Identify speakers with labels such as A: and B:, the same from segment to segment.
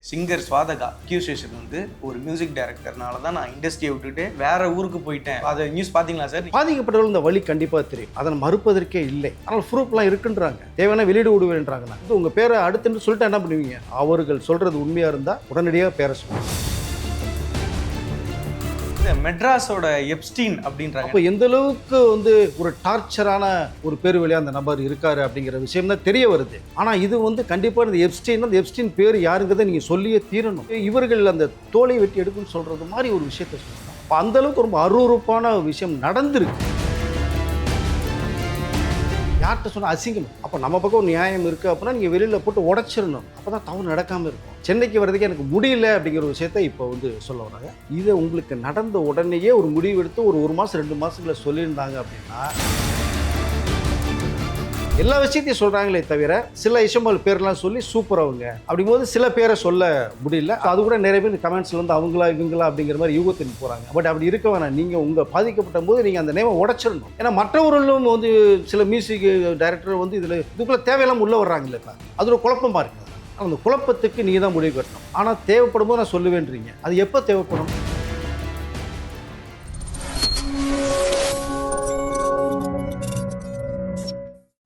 A: Singer ஸ்வாதகா accusation வந்து ஒரு music டைரக்டர்னால தான் நான் இண்டஸ்ட்ரியை விட்டுட்டு வேற ஊருக்கு போயிட்டேன். அதை நியூஸ் பார்த்தீங்களா சார்?
B: பாதிக்கப்பட்டவர்கள் இந்த வழி கண்டிப்பாக தெரியும், அதை மறுப்பதற்கே இல்லை. ஆனால் ப்ரூஃப்லாம் இருக்குன்றாங்க, தேவையான வெளியிட விடுவேன்றாங்கன்னா இது உங்கள் பேரை அடுத்துன்னு சொல்லிட்டு என்ன பண்ணுவீங்க? அவர்கள் சொல்கிறது உண்மையாக இருந்தால் உடனடியாக பேரை சொல்லுவாங்க.
A: மெட்ராஸோட எப்ஸ்டீன் அப்படின்றாங்க.
B: அப்போ எந்த அளவுக்கு வந்து ஒரு டார்ச்சரான ஒரு பேர் வழியாக அந்த நபர் இருக்காரு அப்படிங்கிற விஷயம் தான் தெரிய வருது. ஆனால் இது வந்து கண்டிப்பாக இந்த எப்ஸ்டீன், அந்த எப்ஸ்டீன் பேர் யாருங்கிறத நீங்கள் சொல்லியே தீரணும். இவர்கள் அந்த தோலை வெட்டி எடுக்குன்னு சொல்கிறது மாதிரி ஒரு விஷயத்த சொல்லணும். அப்போ அந்த அளவுக்கு ரொம்ப அருவருப்பான விஷயம் நடந்திருக்கு. யார்கிட்ட சொன்னால் அசிங்கம். அப்போ நம்ம பக்கம் ஒரு நியாயம் இருக்குது அப்படின்னா நீங்கள் வெளியில் போட்டு உடச்சிடணும். அப்போ தான் தவறு நடக்காமல் இருக்கும். சென்னைக்கு வர்றதுக்கு எனக்கு முடியல அப்படிங்கிற ஒரு விஷயத்தை இப்போ வந்து சொல்ல வராங்க. இதை உங்களுக்கு நடந்த உடனேயே ஒரு முடிவு எடுத்து ஒரு மாதம் 2 மாதங்களை சொல்லியிருந்தாங்க அப்படின்னா எல்லா விஷயத்தையும் சொல்கிறாங்களே தவிர சில விஷயங்கள் பேர்லாம் சொல்லி சூப்பரவங்க அப்படிங்கும்போது சில பேரை சொல்ல முடியல. அது கூட நிறைய பேர் கமெண்ட்ஸில் வந்து அவங்களா இவங்களா அப்படிங்கிற மாதிரி யூகத்தின் போகிறாங்க. பட் அப்படி இருக்க வேணாம். நீங்கள் உங்கள் பாதிக்கப்பட்ட போது நீங்கள் அந்த நேமை உடச்சிடணும். ஏன்னா மற்றவர்களும் வந்து சில மியூசிக் டைரக்டர் வந்து இதுக்குள்ளே தேவையெல்லாம் உள்ளே வர்றாங்களே, இப்போ அது ஒரு குழப்பமாக இருக்குது. அந்த குழப்பத்துக்கு நீங்கள் தான் முடிவு கட்டணும். ஆனால் தேவைப்படும் போது நான் சொல்லுவேன்றீங்க, அது எப்போ தேவைப்படும்?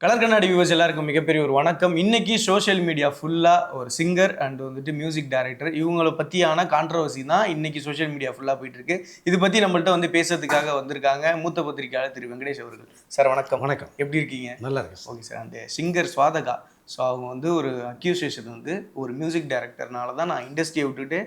A: கலர் கண்ணாடி வியூவர்ஸ் எல்லாருக்கும் மிகப்பெரிய ஒரு வணக்கம். இன்னைக்கு சோஷியல் மீடியா ஃபுல்லாக ஒரு சிங்கர் அண்ட் வந்துட்டு மியூசிக் டைரக்டர் இவங்களை பற்றியான கான்ட்ரவர்சி தான் இன்னைக்கு சோஷியல் மீடியா ஃபுல்லாக போயிட்டு இருக்கு. இது பற்றி நம்மள்ட்ட வந்து பேசுறதுக்காக வந்திருக்காங்க மூத்த பத்திரிகையாளர் திரு வெங்கடேஷ் அவர்கள். சார் வணக்கம்.
B: வணக்கம்.
A: எப்படி இருக்கீங்க?
B: நல்லா இருக்கு.
A: Okay sir. அந்த சிங்கர் ஸ்வாதகா, ஸோ அவங்க வந்து ஒரு அக்யூசேஷன் வந்து ஒரு மியூசிக் டைரக்டர்னால தான் நான் இண்டஸ்ட்ரியை விட்டுட்டு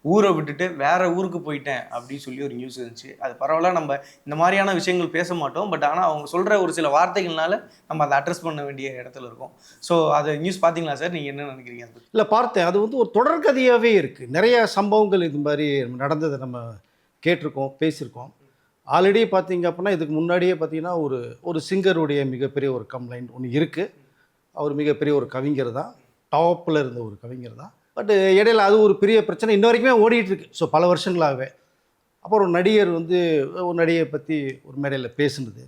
A: ஊரை விட்டுட்டு வேற ஊருக்கு போயிட்டேன் அப்படின்னு சொல்லி ஒரு நியூஸ் இருந்துச்சு. அது பரவாயில்ல, நம்ம இந்த மாதிரியான விஷயங்கள் பேச மாட்டோம். பட் ஆனால் அவங்க சொல்கிற ஒரு சில வார்த்தைகள்னால நம்ம அதை அட்ரஸ் பண்ண வேண்டிய இடத்துல இருக்கோம். ஸோ அதை நியூஸ் பார்த்தீங்களா சார்? நீங்கள் என்ன நினைக்கிறீங்க? அது
B: இல்லை, பார்த்தேன். அது வந்து ஒரு தொடர்கதையாகவே இருக்குது. நிறைய சம்பவங்கள் இது மாதிரி நடந்ததை நம்ம கேட்டிருக்கோம், பேசியிருக்கோம். ஆல்ரெடி பார்த்தீங்க அப்படின்னா இதுக்கு முன்னாடியே பார்த்தீங்கன்னா ஒரு சிங்கருடைய மிகப்பெரிய ஒரு கம்ப்ளைண்ட் ஒன்று இருக்குது. அவர் மிகப்பெரிய ஒரு கவிஞர் தான், டாப்பில் இருந்த ஒரு கவிஞர் தான். பட் இடையில அது ஒரு பெரிய பிரச்சனை இன்ன வரைக்குமே ஓடிட்டுருக்கு. ஸோ பல வருஷங்களாகவே. அப்புறம் ஒரு நடிகர் வந்து ஒரு நடிகை பற்றி ஒரு மேடையில் பேசுனது,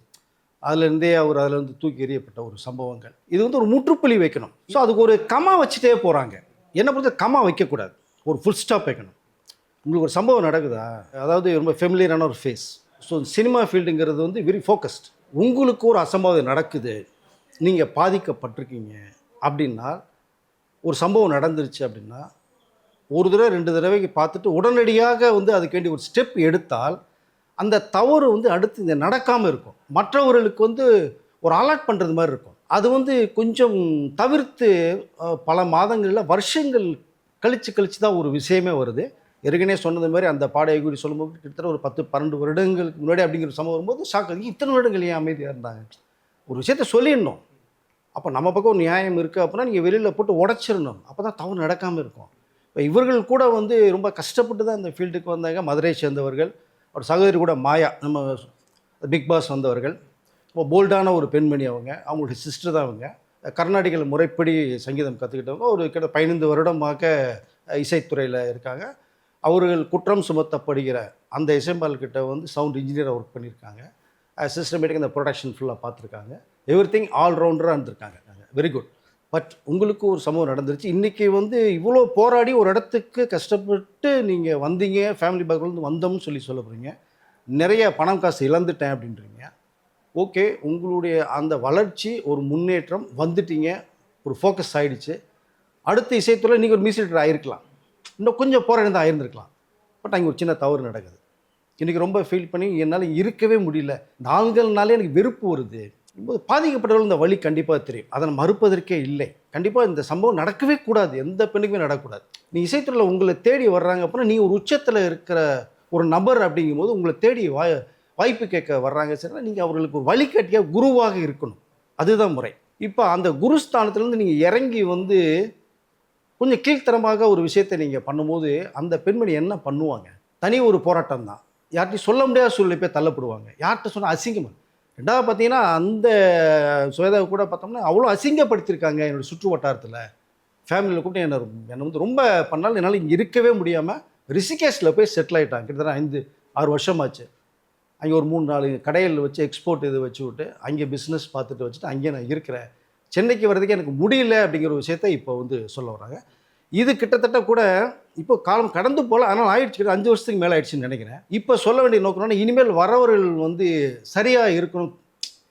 B: அதுலேருந்தே அவர் அதில் வந்து தூக்கி எறியப்பட்ட ஒரு சம்பவங்கள். இது வந்து ஒரு முற்றுப்புள்ளி வைக்கணும். ஸோ அதுக்கு ஒரு கமா வச்சுட்டே போகிறாங்க. என்னை பொறுத்த கமா வைக்கக்கூடாது, ஒரு ஃபுல் ஸ்டாப் வைக்கணும். உங்களுக்கு ஒரு சம்பவம் நடக்குதா, அதாவது ரொம்ப ஃபெமிலியரான ஒரு ஃபேஸ். ஸோ சினிமா ஃபீல்டுங்கிறது வந்து வெரி ஃபோக்கஸ்ட். உங்களுக்கு ஒரு அசம்பாவிதம் நடக்குது, நீங்கள் பாதிக்கப்பட்டிருக்கீங்க அப்படின்னா, ஒரு சம்பவம் நடந்துருச்சு அப்படின்னா ஒரு தடவை 2 தடவைக்கு பார்த்துட்டு உடனடியாக வந்து அதுக்கு வேண்டிய ஒரு ஸ்டெப் எடுத்தால் அந்த தவறு வந்து அடுத்து இந்த நடக்காமல் இருக்கும். மற்றவர்களுக்கு வந்து ஒரு அலர்ட் பண்ணுறது மாதிரி இருக்கும். அது வந்து கொஞ்சம் தவிர்த்து பல மாதங்களில் வருஷங்கள் கழித்து தான் ஒரு விஷயமே வருது. ஏற்கனவே சொன்னது மாதிரி அந்த பாடகை கூடி சொல்லும்போது கிட்டத்தட்ட ஒரு 10-12 வருடங்களுக்கு முன்னாடி அப்படிங்கிற சம்பவம் வரும்போது ஷாக். இத்தனை வருடங்கள் ஏன் அமைதியாக இருந்தாங்க? ஒரு விஷயத்த சொல்லிடணும். அப்போ நம்ம பக்கம் ஒரு நியாயம் இருக்குது அப்படின்னா நீங்கள் வெளியில் போட்டு உடச்சிடணும். அப்போ தான் தவறு நடக்காமல் இருக்கும். இப்போ இவர்கள் கூட வந்து ரொம்ப கஷ்டப்பட்டு தான் இந்த ஃபீல்டுக்கு வந்தாங்க. மதுரை சேர்ந்தவர்கள், ஒரு சகோதரி கூட மாயா, நம்ம பிக் பாஸ் வந்தவர்கள். இப்போ போல்டான ஒரு பெண்மணி அவங்களுடைய சிஸ்டர் தான் அவங்க. கர்நாடகில் முறைப்படி சங்கீதம் கற்றுக்கிட்டவங்க. ஒரு கிட்ட 15 வருடமாக இசைத்துறையில் இருக்காங்க. அவர்கள் குற்றம் சுமத்தப்படுகிற அந்த இசைப்பாளர்கிட்ட வந்து சவுண்ட் இன்ஜினியராக ஒர்க் பண்ணியிருக்காங்க. சிஸ்டமேட்டிக் இந்த ப்ரொடக்ஷன் ஃபுல்லாக பார்த்துருக்காங்க. எவ்ரிதிங் ஆல்ரவுண்டராக இருந்திருக்காங்க. Very good. பட் உங்களுக்கு ஒரு சம்பவம் நடந்துருச்சு. இன்றைக்கி வந்து இவ்வளோ போராடி ஒரு இடத்துக்கு கஷ்டப்பட்டு நீங்கள் வந்தீங்க, ஃபேமிலி பேக்ரவுண்ட் வந்தோம்னு சொல்ல போகிறீங்க. நிறைய பணம் காசு இழந்துட்டேன் அப்படின்றீங்க. ஓகே, உங்களுடைய அந்த வளர்ச்சி, ஒரு முன்னேற்றம் வந்துட்டீங்க, ஒரு ஃபோக்கஸ் ஆகிடுச்சு. அடுத்த இசைத்துறை நீங்கள் ஒரு மியூசிக் ஆகிருக்கலாம், இன்னும் கொஞ்சம் போராடி தான் ஆயிருந்திருக்கலாம். பட் அங்கே ஒரு சின்ன தவறு நடக்குது. இன்றைக்கி ரொம்ப ஃபீல் பண்ணி என்னால் இருக்கவே முடியல, இந்த ஆண்கள்னாலே எனக்கு வெறுப்பு வருது. பாதிக்கப்பட்டவர்கள் இந்த வழி கண்டிப்பாக தெரியும், அதை மறுப்பதற்கே இல்லை. கண்டிப்பாக இந்த சம்பவம் நடக்கவே கூடாது, எந்த பெண்ணுக்குமே நடக்கக்கூடாது. நீ இசைத்துறையில் உங்களை தேடி வர்றாங்க அப்படின்னா நீ ஒரு உச்சத்தில் இருக்கிற ஒரு நபர் அப்படிங்கும்போது உங்களை தேடி வாய்ப்பு கேட்க வர்றாங்க. சரினா நீங்கள் அவர்களுக்கு ஒரு வழிகாட்டியாக குருவாக இருக்கணும், அதுதான் முறை. இப்போ அந்த குருஸ்தானத்துலேருந்து நீங்கள் இறங்கி வந்து கொஞ்சம் கீழ்த்தரமாக ஒரு விஷயத்தை நீங்கள் பண்ணும்போது அந்த பெண்மணி என்ன பண்ணுவாங்க? தனி ஒரு போராட்டம் தான். யார்கிட்டையும் சொல்ல முடியாத சூழ்நிலை போய் தள்ளப்படுவாங்க. யார்கிட்ட சொன்னால் அசிங்கமாக. ரெண்டாவது பார்த்தீங்கன்னா அந்த சுவேதாவை கூட பார்த்தோம்னா அவ்வளோ அசிங்கப்படுத்தியிருக்காங்க என்னோடய சுற்று வட்டாரத்தில். ஃபேமிலியில் கூப்பிட்டு என்னை வந்து ரொம்ப பண்ணாலும் என்னால் இங்கே இருக்கவே முடியாமல் ரிஷிகேஷில் போய் செட்டில் ஆகிட்டாங்க. கிட்டத்தட்ட 5-6 வருஷமாச்சு. அங்கே ஒரு 3-4 கடைகள் வச்சு எக்ஸ்போர்ட் இது வச்சு விட்டு அங்கே பிஸ்னஸ் பார்த்துட்டு வச்சுட்டு அங்கேயே நான் இருக்கிறேன். சென்னைக்கு வர்றதுக்கு எனக்கு முடியல அப்படிங்கிற ஒரு விஷயத்தை இப்போ வந்து சொல்ல வராங்க. இது கிட்டத்தட்ட கூட இப்போ காலம் கடந்து போல, ஆனால் ஆயிடுச்சு 5 வருஷத்துக்கு மேலே ஆயிடுச்சுன்னு நினைக்கிறேன். இப்போ சொல்ல வேண்டிய நோக்கம் இனிமேல் வரவர்கள் வந்து சரியாக இருக்கணும்,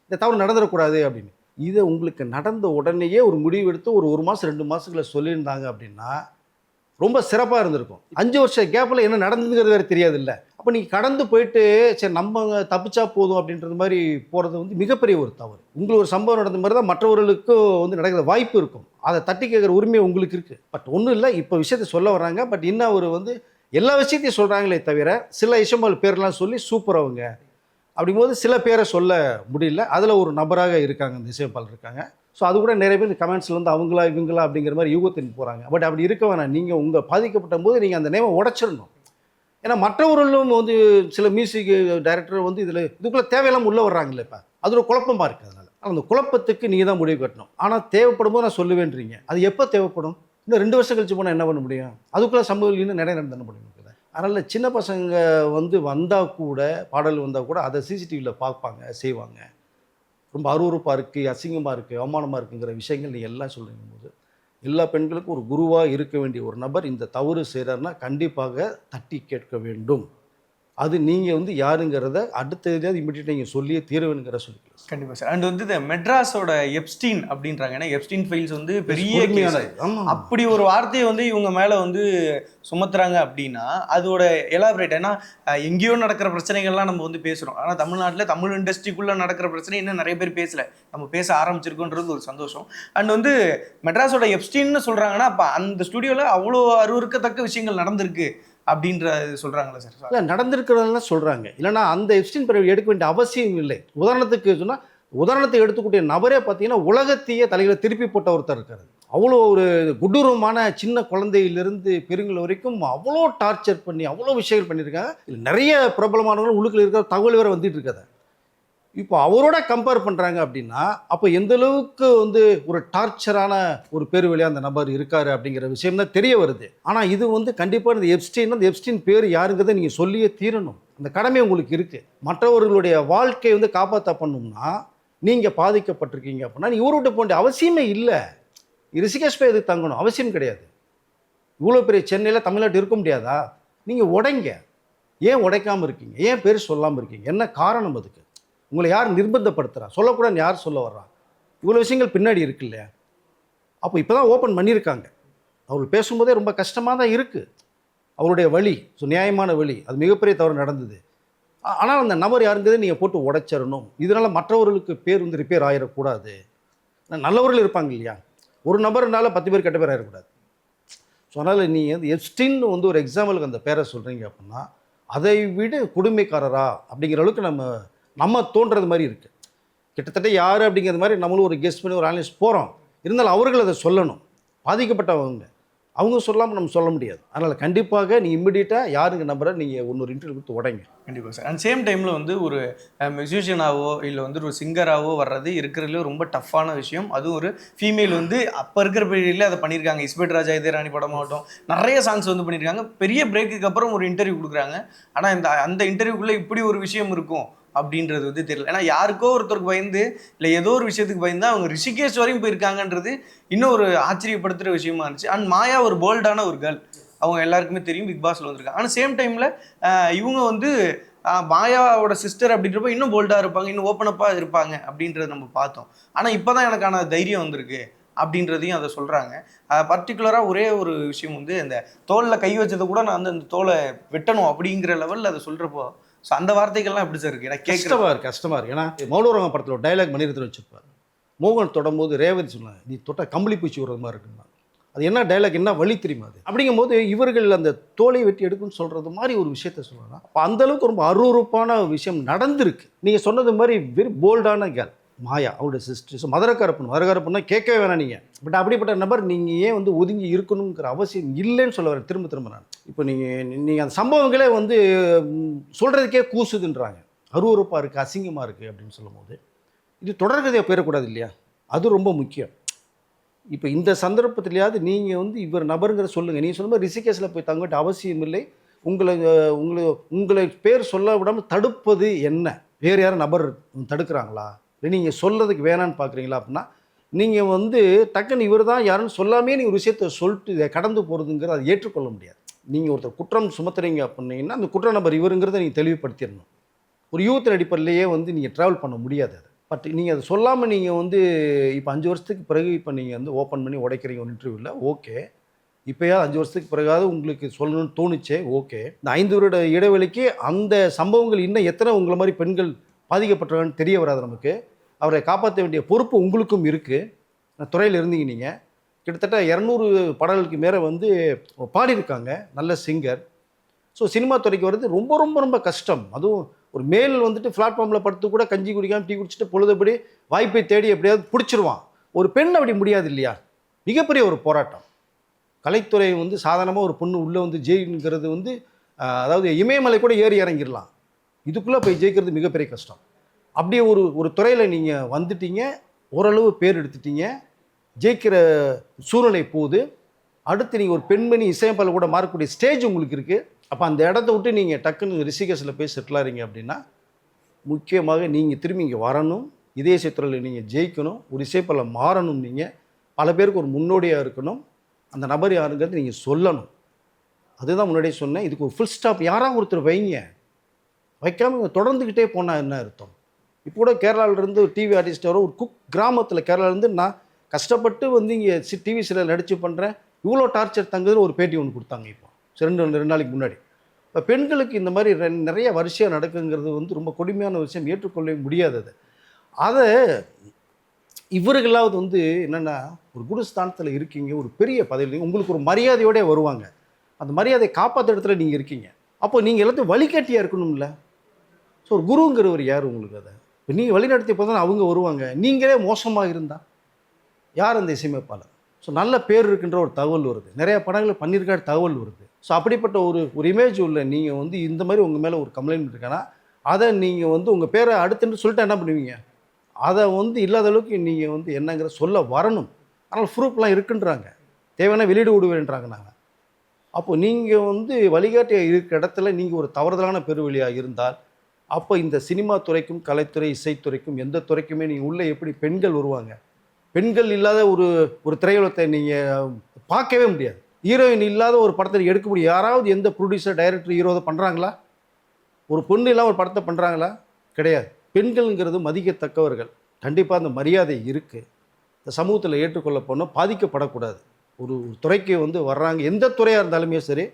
B: இந்த தவறு நடந்துடக்கூடாது அப்படின்னு. இதை உங்களுக்கு நடந்த உடனேயே ஒரு முடிவு எடுத்து ஒரு மாதம் 2 மாதத்துக்குள்ள சொல்லியிருந்தாங்க அப்படின்னா ரொம்ப சிறப்பாக இருந்திருக்கும். 5 வருஷ கேப்பில் என்ன நடந்ததுங்கிறது வேறு தெரியாது இல்லை. அப்போ நீங்கள் கடந்து போயிட்டு சரி நம்ம தப்பிச்சா போதும் அப்படின்றது மாதிரி போகிறது வந்து மிகப்பெரிய ஒரு தவறு. உங்களுக்கு ஒரு சம்பவம் நடந்த மாதிரி தான் மற்றவர்களுக்கும் வந்து நடக்கிற வாய்ப்பு இருக்கும். அதை தட்டி கேட்குற உரிமை உங்களுக்கு இருக்குது. பட் ஒன்றும் இல்லை, இப்போ விஷயத்தை சொல்ல வராங்க. பட் இன்னும் அவர் வந்து எல்லா விஷயத்தையும் சொல்கிறாங்களே தவிர சில விஷயங்கள் பேர்லாம் சொல்லி சூப்பரவங்க அப்படிங்கும்போது சில பேரை சொல்ல முடியல. அதில் ஒரு நபராக இருக்காங்க, இந்த இசையமைப்பாளர் இருக்காங்க. ஸோ அது கூட நிறைய பேர் கமெண்ட்ஸில் வந்து அவங்களா இவங்களா அப்படிங்கிற மாதிரி யூகத்தின் போகிறாங்க. பட் அப்படி இருக்க வேணாம். நீங்கள் உங்கள் பாதிக்கப்பட்ட போது நீங்கள் அந்த நேமை உடைச்சிடணும். ஏன்னா மற்றவர்களும் வந்து சில மியூசிக் டைரக்டர் வந்து இதுக்குள்ளே தேவையில்லாமல் உள்ளே வர்றாங்கல்ல. இப்போ அது ஒரு குழப்பமாக இருக்குது. அதனால் அந்த குழப்பத்துக்கு நீங்கள் தான் முடிவு கட்டணும். ஆனால் தேவைப்படும் போது நான் சொல்லுவேன்றீங்க. அது எப்போ தேவைப்படும்? இன்னும் 2 வருஷம் கழிச்சு போனால் என்ன பண்ண முடியும்? அதுக்குள்ளே சம்பவம் இன்னும் நிறைய நடந்து முடியும். அதனால் சின்ன பசங்க வந்து வந்தால் கூட, பாடல் வந்தால் கூட அதை சிசிடிவியில் பார்ப்பாங்க, செய்வாங்க. ரொம்ப அருவருப்பாக இருக்குது, அசிங்கமாக இருக்குது, அவமானமாக இருக்குங்கிற விஷயங்கள் நீங்கள் எல்லாம் சொல்லுங்க போது எல்லா பெண்களுக்கும் ஒரு குருவாக இருக்க வேண்டிய ஒரு நபர் இந்த தவறு செய்கிறாருன்னா கண்டிப்பாக தட்டி கேட்க வேண்டும். அது நீங்கள் வந்து யாருங்கிறத அடுத்த இதையாவது இமிடியேட் நீங்கள் சொல்லியே தீர்வுங்கிற சொல்லிக்கலாம்.
A: கண்டிப்பாக சார். அண்ட் வந்து இந்த மெட்ராஸோட எப்ஸ்டீன் அப்படின்றாங்க. ஏன்னா எப்ஸ்டீன் ஃபைல்ஸ் வந்து பெரிய அப்படி ஒரு வார்த்தையை வந்து இவங்க மேலே வந்து சுமத்துறாங்க அப்படின்னா அதோட எலாபரேட். ஏன்னா எங்கேயோ நடக்கிற பிரச்சனைகள்லாம் நம்ம வந்து பேசுகிறோம். ஆனால் தமிழ்நாட்டில் தமிழ் இண்டஸ்ட்ரிக்குள்ளே நடக்கிற பிரச்சனை இன்னும் நிறைய பேர் பேசலை. நம்ம பேச ஆரம்பிச்சிருக்கோன்றது ஒரு சந்தோஷம். அண்ட் வந்து மெட்ராஸோட எப்ஸ்டீன்னு சொல்கிறாங்கன்னா அப்போ அந்த ஸ்டுடியோவில் அவ்வளோ அருவருக்கத்தக்க விஷயங்கள் நடந்திருக்கு அப்படின்ற சொல்கிறாங்களா சார்?
B: இல்லை, நடந்திருக்கிறதெல்லாம் சொல்கிறாங்க. இல்லைனா அந்த எப்ஸ்டீன் பிறகு எடுக்க வேண்டிய அவசியம் இல்லை. உதாரணத்துக்கு சொன்னால், உதாரணத்தை எடுத்துக்கூடிய நபரே பார்த்தீங்கன்னா உலகத்தையே தலையில் திருப்பி போட்ட ஒருத்தர் இருக்காரு. அவ்வளோ ஒரு கொடூரமான சின்ன குழந்தையிலிருந்து பெருங்கள் வரைக்கும் அவ்வளோ டார்ச்சர் பண்ணி அவ்வளோ விஷயங்கள் பண்ணியிருக்காங்க. இல்லை நிறைய பிரபலமானவர்கள் உள்ளுக்குள்ள இருக்கிற தகவல் வேறு வந்துட்டு இருக்காது. இப்போ அவரோட கம்பேர் பண்ணுறாங்க அப்படின்னா அப்போ எந்த அளவுக்கு வந்து ஒரு டார்ச்சரான ஒரு பேர் வழியாக அந்த நபர் இருக்காரு அப்படிங்கிற விஷயம் தான் தெரிய வருது. ஆனால் இது வந்து கண்டிப்பாக இந்த எப்ஸ்டீன் பேர் யாருங்கிறத நீங்கள் சொல்லியே தீரணும். அந்த கடமை உங்களுக்கு இருக்குது. மற்றவர்களுடைய வாழ்க்கையை வந்து காப்பாற்ற பண்ணணும்னா நீங்கள் பாதிக்கப்பட்டிருக்கீங்க அப்படின்னா நீங்கள் ஊர் விட்டு போக வேண்டிய அவசியமே இல்லை. ரிஷிகேஷ் போய் எதுக்கு தங்கணும்? அவசியம் கிடையாது. இவ்வளோ பெரிய சென்னையில் தமிழ்நாட்டு இருக்க முடியாதா? நீங்கள் உடைங்க. ஏன் உடைக்காமல் இருக்கீங்க? ஏன் பேர் சொல்லாமல் இருக்கீங்க? என்ன காரணம் அதுக்கு? உங்களை யார் நிர்பந்தப்படுத்துகிறா? சொல்லக்கூடாதுன்னு யார் சொல்ல வர்றா? இவ்வளோ விஷயங்கள் பின்னாடி இருக்கு இல்லையா? அப்போ இப்போ தான் ஓப்பன் பண்ணியிருக்காங்க. அவர்கள் பேசும்போதே ரொம்ப கஷ்டமாக தான் இருக்குது. அவருடைய வழி நியாயமான வழி, அது மிகப்பெரிய தவறு நடந்தது. ஆனால் அந்த நபர் யாருங்கிறத நீங்கள் போட்டு உடைச்சிடணும். இதனால் மற்றவர்களுக்கு பேர் வந்து ரிப்பேர் ஆகிடக்கூடாது. நல்லவர்கள் இருப்பாங்க இல்லையா? ஒரு நபர்னால 10 பேர் கெட்ட பேர் ஆகிடக்கூடாது. ஸோ அதனால் நீங்கள் வந்து எப்ஸ்டீன் வந்து ஒரு எக்ஸாம்பிளுக்கு அந்த பேரை சொல்கிறீங்க அப்படின்னா அதை விட கொடுமைக்காரரா அப்படிங்கிற அளவுக்கு நம்ம தோன்றது மாதிரி இருக்குது. கிட்டத்தட்ட யார் அப்படிங்கிற மாதிரி நம்மளும் ஒரு கெஸ்ட் பண்ணி ஒரு அனலைஸ் போகிறோம். இருந்தாலும் அவர்கள் அதை சொல்லணும். பாதிக்கப்பட்டவங்க அவங்க சொல்லாமல் நம்ம சொல்ல முடியாது. அதனால் கண்டிப்பாக நீங்கள் இம்மிடியட்டாக யாருங்க நம்பரை நீங்கள் இன்னொரு இன்டர்வியூ கொடுத்து உடைங்க.
A: கண்டிப்பாக சார். அண்ட் சேம் டைமில் வந்து ஒரு மியூசிஷியனாவோ இல்லை வந்து ஒரு சிங்கராகவோ வர்றது இருக்கிறதுல ரொம்ப டஃப்பான விஷயம். அதுவும் ஒரு ஃபீமேல் வந்து அப்போ இருக்கிற பீரியடில் அதை பண்ணியிருக்காங்க. இஸ்பெட் ராஜா இதயராணி படமாகட்டும் நிறைய சாங்ஸ் வந்து பண்ணியிருக்காங்க. பெரிய பிரேக்குக்கு அப்புறம் ஒரு இன்டர்வியூ கொடுக்குறாங்க. ஆனால் அந்த இன்டர்வியூக்குள்ளே இப்படி ஒரு விஷயம் இருக்கும் அப்படின்றது வந்து தெரியல. ஏன்னா யாருக்கோ ஒருத்தருக்கு பயந்து இல்லை ஏதோ ஒரு விஷயத்துக்கு பயந்து அவங்க ரிஷிகேஷ் வரையும் போயிருக்காங்கன்றது இன்னும் ஒரு ஆச்சரியப்படுத்துகிற விஷயமா இருந்துச்சு. அண்ட் மாயா ஒரு போல்டான ஒரு கேர்ள், அவங்க எல்லாருக்குமே தெரியும், பிக் பாஸில் வந்திருக்காங்க. ஆனால் சேம் டைமில் இவங்க வந்து மாயாவோட சிஸ்டர் அப்படின்றப்ப இன்னும் போல்டாக இருப்பாங்க, இன்னும் ஓப்பனப்பாக இருப்பாங்க அப்படின்றத நம்ம பார்த்தோம். ஆனால் இப்போ தான் எனக்கான தைரியம் வந்திருக்கு அப்படின்றதையும் அதை சொல்கிறாங்க. பர்டிகுலராக ஒரே ஒரு விஷயம் வந்து இந்த தோலில் கை வச்சதை கூட நான் வந்து அந்த தோலை வெட்டணும் அப்படிங்கிற லெவலில் அதை சொல்கிறப்போ ஸோ அந்த வார்த்தைகள்லாம் எப்படி சார் இருக்குது? எனக்கு
B: கஷ்டமாக இருக்குது. ஏன்னா மௌனரகம் படத்தில் ஒரு டைலாக் மணிரத்னம் வச்சுருப்பார். மோகன் தொடும்போது ரேவதி சொன்னாங்க, நீ தொட்ட கம்பளி பூச்சி விடுற மாதிரி இருக்குன்னா அது என்ன டைலாக், என்ன வழி தெரியுமா? அது அப்படிங்கும்போது இவர்கள் அந்த தோலை வெட்டி எடுக்குன்னு சொல்கிறது மாதிரி ஒரு விஷயத்த சொல்லலாம். அப்போ அந்தளவுக்கு ரொம்ப அருவருப்பான விஷயம் நடந்திருக்கு. நீங்கள் சொன்னது மாதிரி வெரி போல்டான கேர்ள் மாயா, அவருடைய சிஸ்டர். ஸோ மதரக்காரப்பண்ணா கேட்கவே வேணாம் நீங்கள். பட் அப்படிப்பட்ட நபர் நீங்கள் ஏன் வந்து ஒதுங்கி இருக்கணுங்கிற அவசியம் இல்லைன்னு சொல்ல வரேன் திரும்ப நான். இப்போ நீங்கள் அந்த சம்பவங்களே வந்து சொல்கிறதுக்கே கூசுதுன்றாங்க. அருவருப்பாக இருக்குது, அசிங்கமாக இருக்குது அப்படின்னு சொல்லும் போது இது தொடர்கதையாக போயிடக்கூடாது இல்லையா? அது ரொம்ப முக்கியம். இப்போ இந்த சந்தர்ப்பத்திலேயாவது நீங்கள் வந்து இவர் நபருங்கிற சொல்லுங்கள். நீங்கள் சொல்லும்போது ரிஷிகேஷில் போய் தங்கிட்ட அவசியம் இல்லை. உங்களை பேர் சொல்ல விடாமல் தடுப்பது என்ன? வேறு யாரும் நபர் தடுக்கிறாங்களா? இல்லை நீங்கள் சொல்கிறதுக்கு வேணான்னு பார்க்குறீங்களா? அப்படின்னா நீங்கள் வந்து டக்குன்னு இவர் தான் யாருன்னு சொல்லாமே நீங்கள் ஒரு விஷயத்தை சொல்லிட்டு இதை கடந்து போகிறதுங்கிறது அதை ஏற்றுக்கொள்ள முடியாது. நீங்கள் ஒருத்தர் குற்றம் சுமத்துறீங்க அப்படின்னீங்கன்னா அந்த குற்ற நபர் இவருங்கிறத நீங்கள் தெளிவுபடுத்திடணும். ஒரு யூகத்தின் அடிப்படையிலேயே வந்து நீங்கள் ட்ராவல் பண்ண முடியாது அது. பட் நீங்கள் அதை சொல்லாமல் நீங்கள் வந்து இப்போ 5 வருஷத்துக்கு பிறகு இப்போ நீங்கள் வந்து ஓப்பன் பண்ணி உடைக்கிறீங்க ஒரு இன்டர்வியூவில், ஓகே. இப்போயாவது 5 வருஷத்துக்கு பிறகாவது உங்களுக்கு சொல்லணும்னு தோணுச்சே, ஓகே. இந்த 5 வருட இடைவெளிக்கு அந்த சம்பவங்கள் இன்னும் எத்தனை உங்களை மாதிரி பெண்கள் பாதிக்கப்பட்டிருக்காங்கன்னு தெரிய வராது நமக்கு. அவரை காப்பாற்ற வேண்டிய பொறுப்பு உங்களுக்கும் இருக்குது. துறையில் இருந்தீங்க நீங்கள். கிட்டத்தட்ட 200 பாடல்களுக்கு மேலே வந்து பாடியிருக்காங்க. நல்ல சிங்கர். ஸோ சினிமா துறைக்கு வர்றது ரொம்ப ரொம்ப ரொம்ப கஷ்டம். அதுவும் ஒரு மேல் வந்துட்டு பிளாட்ஃபார்மில் படுத்து கூட கஞ்சி குடிக்காமல் டீ குடிச்சிட்டு பொழுதுபடி வாய்ப்பை தேடி எப்படியாவது பிடிச்சிருவான். ஒரு பெண் அப்படி முடியாது இல்லையா? மிகப்பெரிய ஒரு போராட்டம். கலைத்துறை வந்து சாதாரணமாக ஒரு பொண்ணு உள்ளே வந்து ஜெயிங்கிறது வந்து அதாவது இமயமலை கூட ஏறி இறங்கிடலாம். இதுக்குள்ளே போய் ஜெயிக்கிறது மிகப்பெரிய கஷ்டம். அப்படியே ஒரு துறையில் நீங்கள் வந்துட்டீங்க, ஓரளவு பேர் எடுத்துட்டீங்க, ஜெயிக்கிற சூழ்நிலை போகுது. அடுத்து நீங்கள் ஒரு பெண்மணி இசையமைப்பாளர் கூட மாறக்கூடிய ஸ்டேஜ் உங்களுக்கு இருக்குது. அப்போ அந்த இடத்த விட்டு நீங்கள் டக்குன்னு ரிஷிகேஷில் போய் செட்டில் ஆகிறீங்க அப்படின்னா, முக்கியமாக நீங்கள் திரும்பி இங்கே வரணும். இதே இசைத்துறையில் நீங்கள் ஜெயிக்கணும். ஒரு இசையமைப்பாளர் மாறணும். நீங்கள் பல பேருக்கு ஒரு முன்னோடியாக இருக்கணும். அந்த நபர் யாருங்கிறது நீங்கள் சொல்லணும். அதுதான் முன்னாடியே சொன்னேன். இதுக்கு ஒரு ஃபுல் ஸ்டாப் யாராவது ஒருத்தர் வைங்க. வைக்காமல் இவங்க தொடர்ந்துக்கிட்டே போனால் என்ன அர்த்தம்? இப்போ கூட கேரளாவிலேருந்து டிவி ஆர்டிஸ்ட் வர ஒரு குக் கிராமத்தில் கேரளாவிலேருந்து நான் கஷ்டப்பட்டு வந்து இங்கே டிவி சீரியல் நடித்து பண்ணுறேன், இவ்வளோ டார்ச்சர் தங்குதுன்னு ஒரு பேட்டி ஒன்று கொடுத்தாங்க. இப்போ 2 நாளைக்கு முன்னாடி. இப்போ பெண்களுக்கு இந்த மாதிரி நிறைய வரிசையாக நடக்குங்கிறது வந்து ரொம்ப கொடுமையான விஷயம், ஏற்றுக்கொள்ளவே முடியாது. அதை இவர்களாவது வந்து என்னென்னா, ஒரு குருஸ்தானத்தில் இருக்கீங்க, ஒரு பெரிய பதவியில் உங்களுக்கு ஒரு மரியாதையோடே வருவாங்க. அந்த மரியாதையை காப்பாற்ற இடத்துல நீங்கள் இருக்கீங்க. அப்போ நீங்கள் எல்லாத்தையும் வழிகாட்டியாக இருக்கணும்ல. ஸோ ஒரு குருங்கிறவர் யார் உங்களுக்கு? அதை இப்போ நீங்கள் வழிநடத்திய போது தான் அவங்க வருவாங்க. நீங்களே மோசமாக இருந்தால் யார் அந்த இசையமைப்பாளர்? ஸோ நல்ல பேர் இருக்குன்ற ஒரு தகவல் வருது, நிறைய படங்கள் பண்ணியிருக்காரு தகவல் வருது. ஸோ அப்படிப்பட்ட ஒரு இமேஜ் உள்ள நீங்கள் வந்து இந்த மாதிரி உங்கள் மேலே ஒரு கம்ப்ளைண்ட் இருக்குன்னா, அதை நீங்கள் வந்து உங்கள் பேரை அடுத்துன்னு சொல்லிட்டு என்ன பண்ணுவீங்க? அதை வந்து இல்லாத அளவுக்கு நீங்கள் வந்து என்னங்கிற சொல்ல வரணும். ஆனால் ப்ரூஃப்லாம் இருக்குன்றாங்க, தேவையான வெளியிட விடுவேன்றாங்க. நாங்கள் அப்போ நீங்கள் வந்து வழிகாட்டியாக இருக்கிற இடத்துல நீங்கள் ஒரு தவறுதலான பெருவழியாக இருந்தால், அப்போ இந்த சினிமா துறைக்கும் கலைத்துறை இசைத்துறைக்கும் எந்த துறைக்குமே நீங்கள் உள்ளே எப்படி பெண்கள் வருவாங்க? பெண்கள் இல்லாத ஒரு திரையுலகத்தை நீங்கள் பார்க்கவே முடியாது. ஹீரோயின் இல்லாத ஒரு படத்தை எடுக்க முடியும். யாராவது எந்த ப்ரொடியூசர் டைரக்டர் ஹீரோ பண்ணுறாங்களா? ஒரு பொண்ணு இல்லாமல் ஒரு படத்தை பண்ணுறாங்களா? கிடையாது. பெண்கள்ங்கிறது மதிக்கத்தக்கவர்கள். கண்டிப்பாக அந்த மரியாதை இருக்குது. இந்த சமூகத்தில் ஏற்றுக்கொள்ள போனால் பாதிக்கப்படக்கூடாது. ஒரு துறைக்கு வந்து வர்றாங்க, எந்த துறையாக இருந்தாலுமே சரி,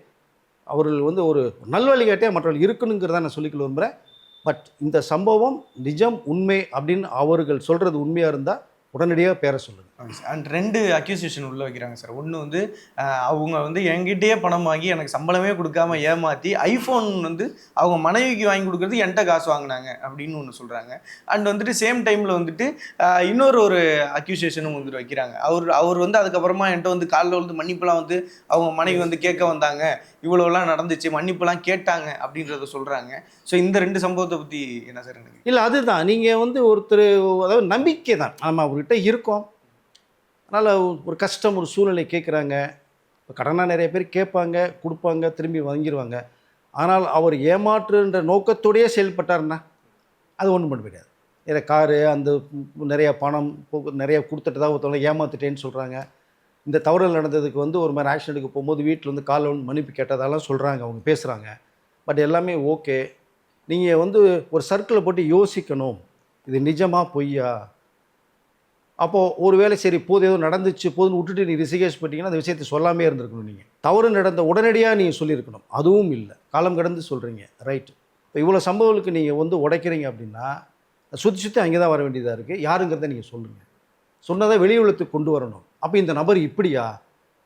B: அவர்கள் வந்து ஒரு நல்வழிகாட்டியாக மற்றவர்கள் இருக்கணுங்கிறத நான் சொல்லிக்க விரும்புகிறேன். பட் இந்த சம்பவம் நிஜம் உண்மை அப்படின்னு அவர்கள் சொல்கிறது உண்மையாக இருந்தால் உடனடியாக பேரை சொல்லுங்கள்.
A: அண்ட் 2 அக்யூசியேஷன் உள்ள வைக்கிறாங்க சார். ஒன்று வந்து அவங்க வந்து என்கிட்டயே பணம் வாங்கி எனக்கு சம்பளமே கொடுக்காம ஏமாற்றி ஐஃபோன் வந்து அவங்க மனைவிக்கு வாங்கி கொடுக்குறது என்கிட்ட காசு வாங்கினாங்க அப்படின்னு ஒன்று சொல்கிறாங்க. அண்ட் வந்துட்டு சேம் டைமில் வந்துட்டு இன்னொரு அக்யூசியேஷனும் வந்துட்டு வைக்கிறாங்க. அவர் வந்து அதுக்கப்புறமா என்கிட்ட வந்து காலையில் வந்து மன்னிப்புலாம் வந்து அவங்க மனைவி வந்து கேட்க வந்தாங்க, இவ்வளோலாம் நடந்துச்சு, மன்னிப்புலாம் கேட்டாங்க அப்படின்றத சொல்கிறாங்க. ஸோ இந்த 2 சம்பவத்தை பற்றி என்ன சார் எனக்கு?
B: இல்லை, அதுதான் நீங்கள் வந்து ஒருத்தர் அதாவது நம்பிக்கை தான். நம்ம அவர்கிட்ட இருக்கோம், அதனால் ஒரு கஷ்டம் ஒரு சூழ்நிலை கேட்குறாங்க. இப்போ கடனாக நிறைய பேர் கேட்பாங்க, கொடுப்பாங்க, திரும்பி வாங்கிடுவாங்க. ஆனால் அவர் ஏமாற்றுன்ற நோக்கத்தோடையே செயல்பட்டார்னா அது ஒன்றும் பண்ண முடியாது. நிறைய காரு, அந்த நிறைய பணம் நிறைய கொடுத்துட்டதா ஒருத்தவங்க ஏமாத்துட்டேன்னு சொல்கிறாங்க. இந்த தவறுகள் நடந்ததுக்கு வந்து ஒரு மாதிரி ஆக்ஷன் எடுக்க போகும்போது வீட்டில் வந்து காலில் வந்து மன்னிப்பு கேட்டதெல்லாம் சொல்கிறாங்க, அவங்க பேசுகிறாங்க. பட் எல்லாமே ஓகே. நீங்கள் வந்து ஒரு சர்க்கிளை போட்டு யோசிக்கணும், இது நிஜமா பொய்யா? அப்போது ஒரு வேளை சரி போது ஏதோ நடந்துச்சு போதுன்னு விட்டுட்டு நீ ரிஷிகேஷ் போட்டிங்கன்னா அந்த விஷயத்தை சொல்லாமே இருந்திருக்கணும். நீங்கள் தவறு நடந்த உடனடியாக நீங்கள் சொல்லியிருக்கணும். அதுவும் இல்லை, காலம் கடந்து சொல்கிறீங்க. ரைட்டு. இப்போ இவ்வளோ சம்பவங்களுக்கு நீங்கள் வந்து உடைக்கிறீங்க அப்படின்னா சுற்றி அங்கே தான் வர வேண்டியதாக இருக்குது. யாருங்கிறத நீங்கள் சொல்லுங்கள். சொன்னதை வெளி உலகத்துக்கு கொண்டு வரணும். அப்போ இந்த நபர் இப்படியா?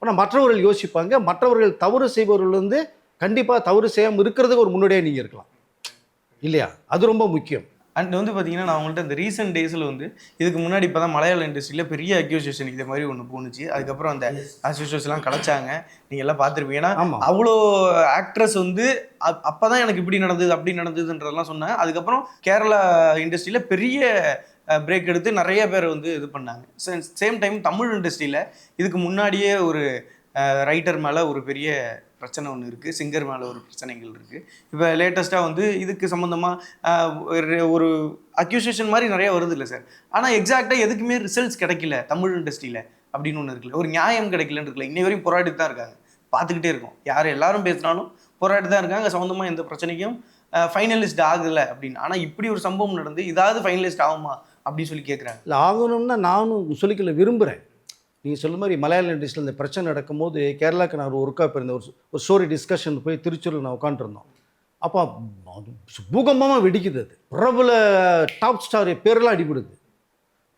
B: ஆனால் மற்றவர்கள் யோசிப்பாங்க. மற்றவர்கள் தவறு செய்பவர்கள் வந்து கண்டிப்பாக தவறு செய்யாமல் இருக்கிறதுக்கு ஒரு முன்னாடியே நீங்கள் இருக்கலாம் இல்லையா? அது ரொம்ப முக்கியம்.
A: அண்ட் வந்து பார்த்தீங்கன்னா, நான் அவங்கள்ட்ட இந்த ரீசெண்ட் டேஸில் வந்து இதுக்கு முன்னாடி இப்போ தான் மலையாள இண்டஸ்ட்ரியில் பெரிய அக்யூசியேஷன் இதே மாதிரி ஒன்று போணுச்சு. அதுக்கப்புறம் அந்த அக்யூசியேஷன்லாம் கிடச்சாங்க. நீங்கள் எல்லாம் பார்த்துருப்பீங்க. ஏன்னா அவ்வளோ ஆக்ட்ரஸ் வந்து அப்போ தான் எனக்கு இப்படி நடந்தது அப்படி நடந்ததுன்றதெல்லாம் சொன்னாங்க. அதுக்கப்புறம் கேரளா இண்டஸ்ட்ரியில் பெரிய பிரேக் எடுத்து நிறைய பேர் வந்து இது பண்ணாங்க. சேம் டைம் தமிழ் இண்டஸ்ட்ரியில் இதுக்கு முன்னாடியே ஒரு ரைட்டர் மேலே ஒரு பெரிய பிரச்சனை ஒன்று இருக்குது, சிங்கர் மேலே ஒரு பிரச்சனைகள் இருக்குது. இப்போ லேட்டஸ்ட்டாக வந்து இதுக்கு சம்மந்தமாக ஒரு அக்யூசேஷன் மாதிரி நிறைய வருது இல்லை சார். ஆனால் எக்ஸாக்டாக எதுக்குமே ரிசல்ட்ஸ் கிடைக்கல தமிழ் இண்டஸ்ட்ரியில் அப்படின்னு ஒன்று இருக்குல்ல, ஒரு நியாயம் கிடைக்கலன்னு இருக்குல்ல. இன்னை வரையும் போராடிட்டு தான் இருக்காங்க, பார்த்துக்கிட்டே இருக்கோம். யார் எல்லாரும் பேசினாலும் போராடி தான் இருக்காங்க. சம்மந்தமாக எந்த பிரச்சனைக்கும் ஃபைனலிஸ்ட் ஆகலை அப்படின்னு. ஆனால் இப்படி ஒரு சம்பவம் நடந்து இதாவது ஃபைனலிஸ்ட் ஆகுமா அப்படின்னு சொல்லி கேட்குறாங்க.
B: இல்லை ஆகணும்னா நானும் சொல்லிக்கல விரும்புகிறேன். நீங்கள் சொல்ல மாதிரி மலையாள இண்டஸ்ட்ரியில் இந்த பிரச்சனை நடக்கும்போது கேரளாவுக்கு நான் ஒரு ஒர்க்காக போயிருந்தேன். ஒரு ஸ்டோரி டிஸ்கஷன் போய் திருச்சூரில் நான் உட்காந்துருந்தோம். அப்போ பூகம்பமாக வெடிக்குது. அது பிரபல டாப் ஸ்டார் பேரெல்லாம் அடிபடுது.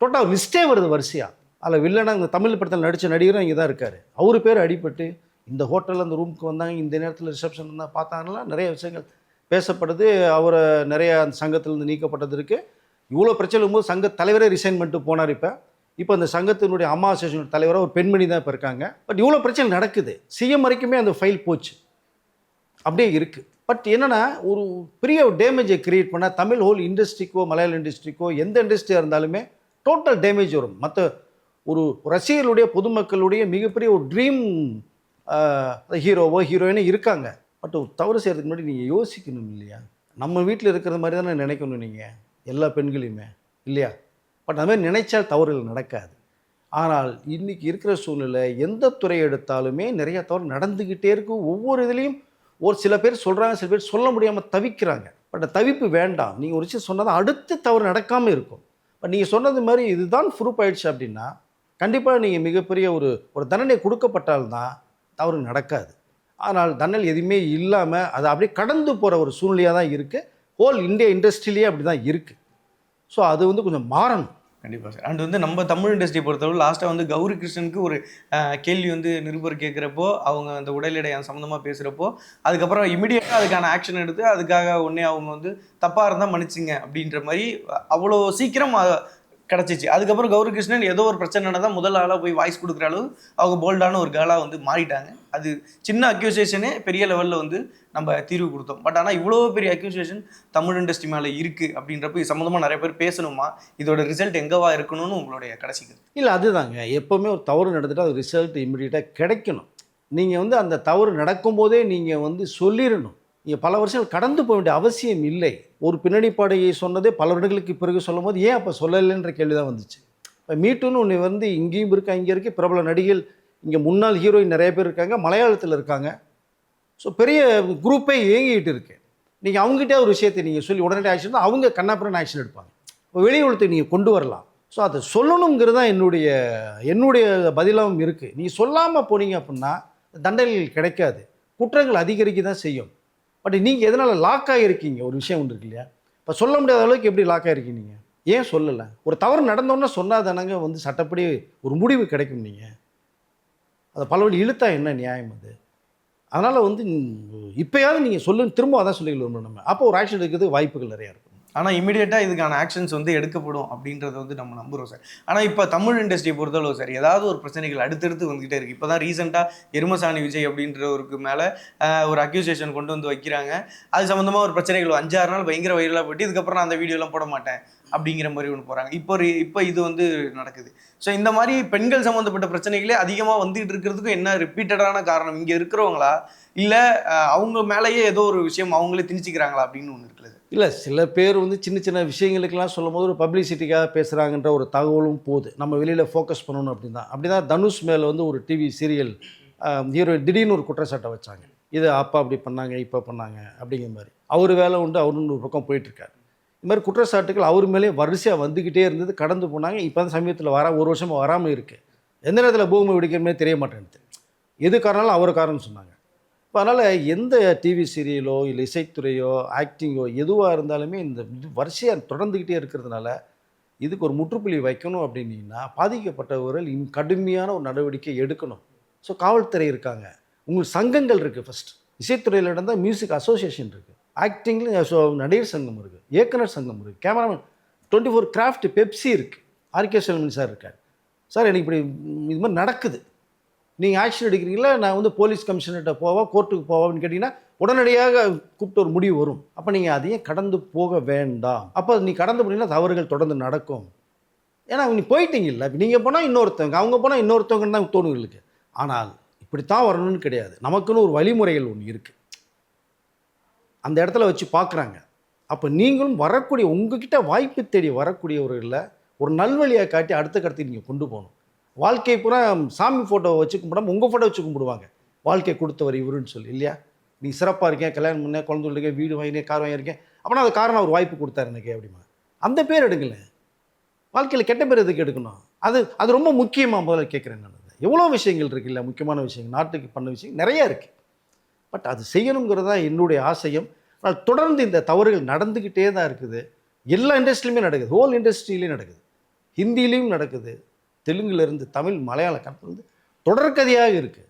B: டோட்டல் லிஸ்ட்டே வருது வரிசையாக. அதில் வில்லனா இந்த தமிழ் படத்தில் நடித்த நடிகரும் இங்கே தான் இருக்கார். அவர் பேர் அடிபட்டு இந்த ஹோட்டலில் அந்த ரூமுக்கு வந்தாங்க, இந்த நேரத்தில் ரிசப்ஷன் இருந்தால் பார்த்தாங்கன்னா நிறைய விஷயங்கள் பேசப்படுது. அவரை நிறைய அந்த சங்கத்திலேருந்து நீக்கப்பட்டது இருக்குது. இவ்வளோ பிரச்சனை இருக்கும்போது சங்க தலைவரே ரிசைன் பண்ணிட்டு போனார். இப்போ அந்த சங்கத்தினுடைய அம்மா அசோசியேஷன் தலைவராக ஒரு பெண்மணி தான் இப்போ இருக்காங்க. பட் இவ்வளோ பிரச்சனை நடக்குது. சிஎம் வரைக்குமே அந்த ஃபைல் போச்சு, அப்படியே இருக்குது. பட் என்னென்னா ஒரு பெரிய டேமேஜை க்ரியேட் பண்ணால் தமிழ் ஹோல் இண்டஸ்ட்ரிக்கோ மலையாள இண்டஸ்ட்ரிக்கோ எந்த இண்டஸ்ட்ரியாக இருந்தாலுமே டோட்டல் டேமேஜ் வரும். மற்ற ஒரு ரசிகர்களுடைய பொதுமக்களுடைய மிகப்பெரிய ஒரு ட்ரீம் ஹீரோவோ ஹீரோயினோ இருக்காங்க. பட் ஒரு தவறு செய்கிறதுக்கு முன்னாடி நீங்கள் யோசிக்கணும் இல்லையா? நம்ம வீட்டில் இருக்கிற மாதிரி தானே நினைக்கணும் நீங்கள் எல்லா பெண்களையுமே, இல்லையா? பட் அது மாதிரி நினைச்சால் தவறுகள் நடக்காது. ஆனால் இன்றைக்கி இருக்கிற சூழ்நிலை எந்த துறை எடுத்தாலுமே நிறைய தவறு நடந்துக்கிட்டே இருக்கும். ஒவ்வொரு இதுலேயும் ஒரு சில பேர் சொல்கிறாங்க, சில பேர் சொல்ல முடியாமல் தவிக்கிறாங்க. பட் தவிப்பு வேண்டாம். நீங்கள் ஒரு விஷயம் சொன்னால் தான் அடுத்த தவறு நடக்காமல் இருக்கும். பட் நீங்கள் சொன்னது மாதிரி இதுதான் ப்ரூஃப் ஆயிடுச்சு அப்படின்னா கண்டிப்பாக நீங்கள் மிகப்பெரிய ஒரு தண்டனை கொடுக்கப்பட்டால்தான் தவறு நடக்காது. ஆனால் தண்டனை எதுவுமே இல்லாமல் அதை அப்படியே கடந்து போகிற ஒரு சூழ்நிலையாக தான் இருக்குது. ஹோல் இந்தியா இண்டஸ்ட்ரியிலேயே அப்படி தான் இருக்குது. ஸோ அது வந்து கொஞ்சம் மாறணும்.
A: கண்டிப்பாக சார். அண்ட் வந்து நம்ம தமிழ் இண்டஸ்ட்ரி பொறுத்தவரை லாஸ்ட்டாக வந்து கௌரி கிருஷ்ணனுக்கு ஒரு கேள்வி வந்து நிருபர் கேட்குறப்போ அவங்க அந்த உடல் எடை சம்மந்தமாக பேசுகிறப்போ அதுக்கப்புறம் இமிடியேட்டாக அதுக்கான ஆக்ஷன் எடுத்து அதுக்காக ஒன்றே அவங்க வந்து தப்பாக இருந்தால் மன்னிச்சிங்க அப்படின்ற மாதிரி அவ்வளோ சீக்கிரம் கிடச்சிச்சு. அதுக்கப்புறம் கௌரி கிருஷ்ணன் ஏதோ ஒரு பிரச்சனை நடந்தால் முதல் ஆளாக போய் வாய்ஸ் கொடுக்குற அளவு அவங்க போல்டான ஒரு கேர்ளாக வந்து மாறிட்டாங்க. அது சின்ன அக்யூசேஷனே பெரிய லெவலில் வந்து நம்ம தீர்வு கொடுத்தோம். பட் ஆனால் இவ்வளோ பெரிய அக்யூசேஷன் தமிழ் இண்டஸ்ட்ரி மேலே இருக்குது அப்படின்றப்ப இது சம்மந்தமாக நிறைய பேர் பேசணுமா? இதோட ரிசல்ட் எங்கேவா இருக்கணும்னு உங்களுடைய கடைசிக்கு?
B: இல்லை அதுதாங்க, எப்போவுமே ஒரு தவறு நடந்துட்டு அது ரிசல்ட் இம்மிடியேட்டாக கிடைக்கணும். நீங்கள் வந்து அந்த தவறு நடக்கும்போதே நீங்கள் வந்து சொல்லிடணும். நீங்கள் பல வருஷங்கள் கடந்து போக வேண்டிய அவசியம் இல்லை. ஒரு பின்னணி பாடகை சொன்னதே பல வருடங்களுக்கு பிறகு சொல்லும் போது ஏன் அப்போ சொல்லலைன்ற கேள்வி தான் வந்துச்சு. இப்போ மீட்டுன்னு ஒன்று வந்து இங்கேயும் இருக்கா, இங்கே இருக்குது. பிரபல நடிகைகள் இங்கே முன்னாள் ஹீரோயின் நிறைய பேர் இருக்காங்க, மலையாளத்தில் இருக்காங்க. ஸோ பெரிய குரூப்பே இயங்கிக்கிட்டு இருக்கு. நீங்கள் அவங்ககிட்ட ஒரு விஷயத்தை நீங்கள் சொல்லி உடனடி ஆக்ஷன் தான் அவங்க கண்ணாப்புறன்னு ஆக்ஷன் எடுப்பாங்க. இப்போ வெளி உலகத்தை நீங்கள் கொண்டு வரலாம். ஸோ அதை சொல்லணுங்கிறது தான் என்னுடைய பதிலாகவும் இருக்குது. நீங்கள் சொல்லாமல் போனீங்க அப்படின்னா தண்டனைகள் கிடைக்காது, குற்றங்கள் அதிகரிக்க தான் செய்யும். பட் நீங்கள் எதனால் லாக் ஆகிருக்கீங்க? ஒரு விஷயம் ஒன்று இருக்கு இல்லையா? இப்போ சொல்ல முடியாத அளவுக்கு எப்படி லாக் ஆகிருக்கீங்க? நீங்கள் ஏன் சொல்லலை? ஒரு தவறு நடந்தோன்னா சொன்னால் தானங்க வந்து சட்டப்படி ஒரு முடிவு கிடைக்கும். நீங்கள் அதை பலவழி இழுத்தா என்ன நியாயம் அது? அதனால் வந்து இப்போயாவது நீங்கள் திரும்ப அதான் சொல்லிக்கலாம் நம்ம. அப்போ ஒரு ஆக்ஷன் எடுக்கிறதுக்கு வாய்ப்புகள் நிறையா இருக்கும்.
A: ஆனால் இமீடியட்டாக இதுக்கான ஆக்ஷன்ஸ் வந்து எடுக்கப்படும் அப்படின்றத வந்து நம்ம நம்புகிறோம் சார். ஆனால் இப்போ தமிழ் இண்டஸ்ட்ரியை பொறுத்தளவு சார் ஏதாவது ஒரு பிரச்சனைகள் அடுத்தடுத்து வந்துகிட்டே இருக்குது. இப்போ தான் ரீசெண்டாக எருமசாணி விஜய் அப்படின்றவருக்கு மேலே ஒரு அக்யூசேஷன் கொண்டு வந்து வைக்கிறாங்க. அது சம்மந்தமாக ஒரு பிரச்சனைகள் 5-6 நாள் பயங்கர வைரலாக போயிட்டு இதுக்கப்புறம் நான் அந்த வீடியோலாம் போட மாட்டேன் அப்படிங்கிற மாதிரி ஒன்று போகிறாங்க. இப்போ இது வந்து நடக்குது. ஸோ இந்த மாதிரி பெண்கள் சம்மந்தப்பட்ட பிரச்சனைகளே அதிகமாக வந்துகிட்டு இருக்கிறதுக்கும் என்ன ரிப்பீட்டடான காரணம்? இங்கே இருக்கிறவங்களா இல்லை அவங்க மேலேயே ஏதோ ஒரு விஷயம் அவங்களே திணிச்சிக்கிறாங்களா அப்படின்னு ஒன்று இருக்குல்ல சார்?
B: இல்லை, சில பேர் வந்து சின்ன சின்ன விஷயங்களுக்கெல்லாம் சொல்லும் போது ஒரு பப்ளிசிட்டிக்காக பேசுகிறாங்கன்ற ஒரு தகவலும் போகுது. நம்ம வெளியில் ஃபோக்கஸ் பண்ணணும் அப்படி தான் தனுஷ் மேலே வந்து ஒரு டிவி சீரியல் ஹீரோயின் திடீர்னு ஒரு குற்றச்சாட்டை வச்சாங்க. இது அப்பா அப்படி பண்ணாங்க, இப்போ பண்ணாங்க அப்படிங்கிற மாதிரி. அவர் வேலை உண்டு, அவருன்னு ஒரு பக்கம் போயிட்டுருக்காரு. இது மாதிரி குற்றச்சாட்டுகள் அவர் மேலே வரிசையாக வந்துக்கிட்டே இருந்தது, கடந்து போனாங்க. இப்போ தான் சமயத்தில் ஒரு வருஷமாக வராமல் இருக்குது. எந்த நேரத்தில் பூமி வெடிக்கிறமே தெரிய மாட்டேன்ட்டு. எது காரணம் அவர் காரணம்னு சொன்னாங்க. இப்போ அதனால் எந்த டிவி சீரியலோ இல்லை இசைத்துறையோ ஆக்டிங்கோ எதுவாக இருந்தாலுமே இந்த வரிசையாக தொடர்ந்துக்கிட்டே இருக்கிறதுனால இதுக்கு ஒரு முற்றுப்புள்ளி வைக்கணும் அப்படின்னா பாதிக்கப்பட்டவர்கள் கடுமையான ஒரு நடவடிக்கை எடுக்கணும். ஸோ காவல்துறை இருக்காங்க, உங்களுக்கு சங்கங்கள் இருக்குது. ஃபஸ்ட் இசைத்துறையில் நடந்தால் மியூசிக் அசோசியேஷன் இருக்குது, ஆக்டிங்கில் நடிகர் சங்கம் இருக்குது, இயக்குனர் சங்கம் இருக்குது, கேமராமேன் 24 கிராஃப்ட் பெப்சி இருக்குது, ஆர்கே செல்வன் சார் இருக்கார். சார் எனக்கு இப்படி இது மாதிரி நடக்குது, நீங்கள் ஆக்ஷன் எடுக்கிறீங்களா? நான் வந்து போலீஸ் கமிஷனர்கிட்ட போவா, கோர்ட்டுக்கு போவான்னு கேட்டிங்கன்னா உடனடியாக கூப்பிட்டு ஒரு முடிவு வரும். அப்போ நீங்கள் அதையும் கடந்து போக வேண்டாம். அப்போ நீ கடந்து போனீங்கன்னா தவறுகள் தொடர்ந்து நடக்கும். ஏன்னா நீ போயிட்டீங்கல்ல, நீங்கள் போனால் இன்னொருத்தவங்க, அவங்க போனால் இன்னொருத்தவங்கன்னு தான் தோணுங்களுக்கு. ஆனால் இப்படித்தான் வரணும்னு கிடையாது. நமக்குன்னு ஒரு வழிமுறைகள் ஒன்று இருக்குது. அந்த இடத்துல வச்சு பார்க்குறாங்க. அப்போ நீங்களும் வரக்கூடிய உங்ககிட்ட வாய்ப்பு தேடி வரக்கூடியவர்களில் ஒரு நல்வழியாக காட்டி அடுத்த கட்டத்துக்கு நீங்கள் கொண்டு போகணும். வாழ்க்கை பூரா சாமி ஃபோட்டோவை வச்சு கும்பிடாம உங்கள் ஃபோட்டோ வச்சு கும்பிடுவாங்க. வாழ்க்கை கொடுத்தவர் இவருன்னு சொல்லி இல்லையா? நீ சிறப்பாக இருக்கேன், கல்யாணம் பண்ணேன், குழந்தை இருக்கேன், வீடு வாங்கினேன், கார் வாங்கியிருக்கேன், அப்படின்னா அது காரணம் அவர் வாய்ப்பு கொடுத்தாரு எனக்கு அப்படிமா. அந்த பேர் எடுங்களேன். வாழ்க்கையில் கெட்ட பேர் எதுக்கு எடுக்கணும்? அது அது ரொம்ப முக்கியமாக முதல்ல கேட்குறேன் நான். எவ்வளோ விஷயங்கள் இருக்குது இல்லை, முக்கியமான விஷயங்கள் நாட்டுக்கு பண்ண விஷயம் நிறையா இருக்குது. பட் அது செய்யணுங்கிறது தான் என்னுடைய ஆசையும். ஆனால் தொடர்ந்து இந்த தவறுகள் நடந்துக்கிட்டே தான் இருக்குது. எல்லா இண்டஸ்ட்ரியிலுமே நடக்குது, ஹோல் இண்டஸ்ட்ரியிலையும் நடக்குது, ஹிந்திலையும் நடக்குது, தெலுங்குலேருந்து தமிழ் மலையாள கணக்கிலிருந்து தொடர்கதையாக இருக்குது.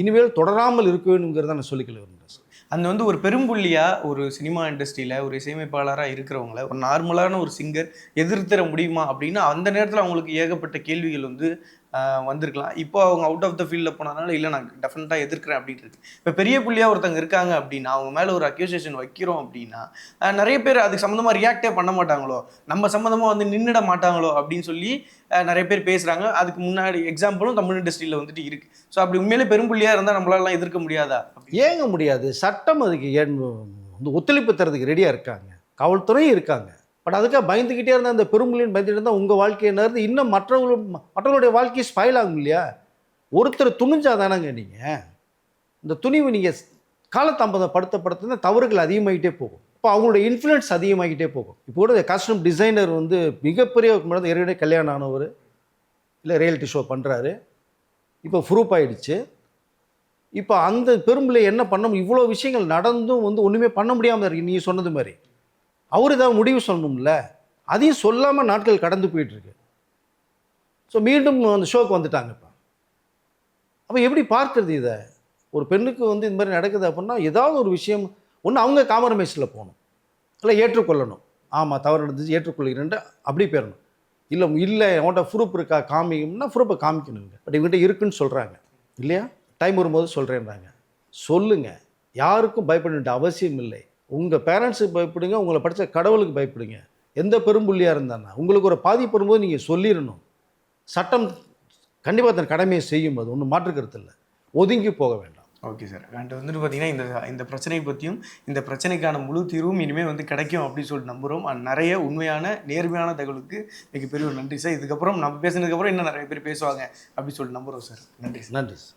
B: இனிமேல் தொடராமல் இருக்க வேணுங்கிறத நான் சொல்லிக்கல விரும்புகிறேன்.
A: அந்த வந்து ஒரு பெரும்புள்ளியாக ஒரு சினிமா இண்டஸ்ட்ரியில் ஒரு இசையமைப்பாளராக இருக்கிறவங்கள ஒரு நார்மலான ஒரு சிங்கர் எதிர்த்தர முடியுமா அப்படின்னா அந்த நேரத்தில் அவங்களுக்கு ஏகப்பட்ட கேள்விகள் வந்து வந்திருக்கலாம். இப்போ அவங்க அவுட் ஆஃப் த ஃபீல்டில் போனதுனால இல்லை நான் டெஃபினட்டாக எதிர்க்கிறேன் அப்படின்னு இருக்கு. இப்போ பெரிய புள்ளியாக ஒருத்தங்க இருக்காங்க அப்படின்னா அவங்க மேலே ஒரு அக்யூசேஷன் வைக்கிறோம் அப்படின்னா நிறைய பேர் அதுக்கு சம்மந்தமாக ரியாக்டே பண்ண மாட்டாங்களோ, நம்ம சம்மந்தமாக வந்து நின்றுட மாட்டாங்களோ அப்படின்னு சொல்லி நிறைய பேர் பேசுகிறாங்க. அதுக்கு முன்னாடி எக்ஸாம்பிளும் தமிழ் இண்டஸ்ட்ரியில் வந்துட்டு இருக்குது. ஸோ அப்படி உண்மையிலே பெரும்புள்ளியாக இருந்தால் நம்மளாலாம் எதிர்க்க முடியாதா?
B: ஏங்க முடியாது. சட்டம் அதுக்கு வந்து ஒத்துழைப்பு தரதுக்கு ரெடியாக இருக்காங்க, காவல்துறையும் இருக்காங்க. பட் அதுக்காக பயந்துக்கிட்டே இருந்தால் அந்த பெரும்புள்ளின்னு பயந்துட்டு இருந்தால் உங்கள் வாழ்க்கையை நேர்ந்து இன்னும் மற்றவர்களுடைய வாழ்க்கையை ஸ்பாயில் ஆகும் இல்லையா? ஒருத்தர் துணிஞ்சா தானங்க நீங்கள். இந்த துணிவு நீங்கள் காலதாமதப்படுத்த தவறுகள் அதிகமாகிட்டே போகும். இப்போ அவங்களுடைய இன்ஃப்ளூயன்ஸ் அதிகமாகிட்டே போகும். இப்போ கூட காஸ்டியூம் டிசைனர் வந்து மிகப்பெரிய ஏற்கனவே கல்யாணம் ஆனவர் இல்லை ரியாலிட்டி ஷோ பண்ணுறாரு, இப்போ ப்ரூஃப் ஆகிடுச்சு. இப்போ அந்த பெரும்பிள்ளை என்ன பண்ணணும்? இவ்வளோ விஷயங்கள் நடந்தும் வந்து ஒன்றுமே பண்ண முடியாமல் இருக்கு. நீங்கள் சொன்னது மாதிரி அவர் ஏதாவது முடிவு சொல்லணும்ல, அதையும் சொல்லாமல் நாட்கள் கடந்து போயிட்டுருக்கு. ஸோ மீண்டும் அந்த ஷோக்கு வந்துட்டாங்க. இப்போ அப்போ எப்படி பார்க்குறது இதை? ஒரு பெண்ணுக்கு வந்து இந்த மாதிரி நடக்குது அப்படின்னா ஏதாவது ஒரு விஷயம் ஒன்று அவங்க காம்ப்ரமைஸில் போகணும், இல்லை ஏற்றுக்கொள்ளணும். ஆமாம் தவறு நடந்துச்சு ஏற்றுக்கொள்கிறேன்ட்டு அப்படி போயிடணும். இல்லை இல்லை அவன்கிட்ட ப்ரூஃப் இருக்கா காமிக்கணும்னா ப்ரூஃபை காமிக்கணுங்க. பட் இவங்ககிட்ட இருக்குன்னு சொல்கிறாங்க இல்லையா? டைம் வரும்போது சொல்கிறேன்றாங்க. சொல்லுங்கள், யாருக்கும் பயப்பட வேண்டிய அவசியம் இல்லை. உங்கள் பேரண்ட்ஸுக்கு பயப்படுங்க, உங்களை படித்த கடவுளுக்கு பயப்படுங்க. எந்த பெரும்புள்ளியாக இருந்தானா உங்களுக்கு ஒரு பாதிப்பு வரும்போது நீங்கள் சொல்லிடணும். சட்டம் கண்டிப்பாக தன் கடமையை செய்யும், அது ஒன்றும் மாற்றுக்கிறது இல்லை. ஒதுங்கி போக வேண்டாம்.
A: Okay sir. அண்ட் வந்துட்டு பார்த்தீங்கன்னா இந்த பிரச்சனை பற்றியும் இந்த பிரச்சனைக்கான முழு தீர்வும் இனிமேல் வந்து கிடைக்கும் அப்படின்னு சொல்லிட்டு நம்புகிறோம். அண்ட் நிறைய உண்மையான நேர்மையான தகவலுக்கு மிகப்பெரிய ஒரு நன்றி சார். இதுக்கப்புறம் நம்ம பேசுனதுக்கப்புறம் இன்னும் நிறைய பேர் பேசுவாங்க அப்படின்னு சொல்லிட்டு நம்புகிறோம் சார். நன்றி சார்.
B: நன்றி சார்.